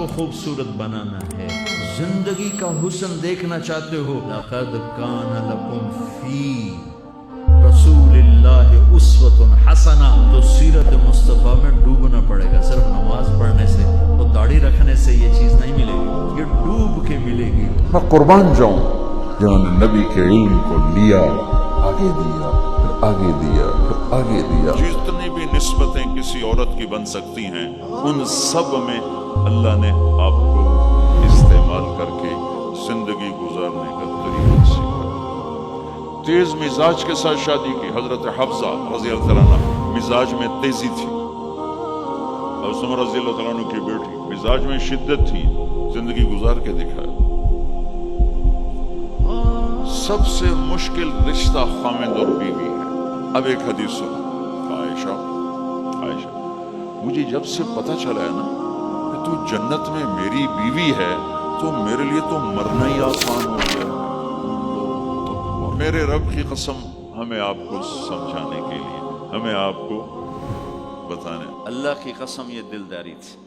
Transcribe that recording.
کو خوبصورت بنانا ہے، زندگی کا حسن دیکھنا چاہتے ہو، لقد کان لکم فی رسول اللہ اسوۃ حسنہ، تو سیرت مصطفیٰ میں ڈوبنا پڑے گا۔ صرف نماز پڑھنے سے اور داڑھی رکھنے سے یہ چیز نہیں ملے گی، یہ ڈوب کے ملے گی۔ میں قربان جاؤں جنہوں نے نبی کے علم کو لیا، آگے دیا، پھر آگے دیا، پھر آگے دیا۔ جتنی بھی نسبتیں کسی عورت کی بن سکتی ہیں، ان سب میں اللہ نے آپ کو استعمال کر کے زندگی گزارنے کا طریقہ سکھایا۔ تیز مزاج کے ساتھ شادی کی، حضرت حفصہ رضی اللہ عنہ مزاج میں تیزی تھی، اور عمر رضی اللہ عنہ کی بیٹی مزاج میں شدت تھی، زندگی گزار کے دکھایا۔ سب سے مشکل رشتہ خاوند اور بیوی ہے۔ اب ایک حدیث سنو، عائشہ مجھے جب سے پتہ چلا ہے نا کہ تو جنت میں میری بیوی ہے، تو میرے لیے تو مرنا ہی آسان ہو گیا۔ تو میرے رب کی قسم، ہمیں آپ کو سمجھانے کے لیے، ہمیں آپ کو بتانے، اللہ کی قسم یہ دلداری تھی۔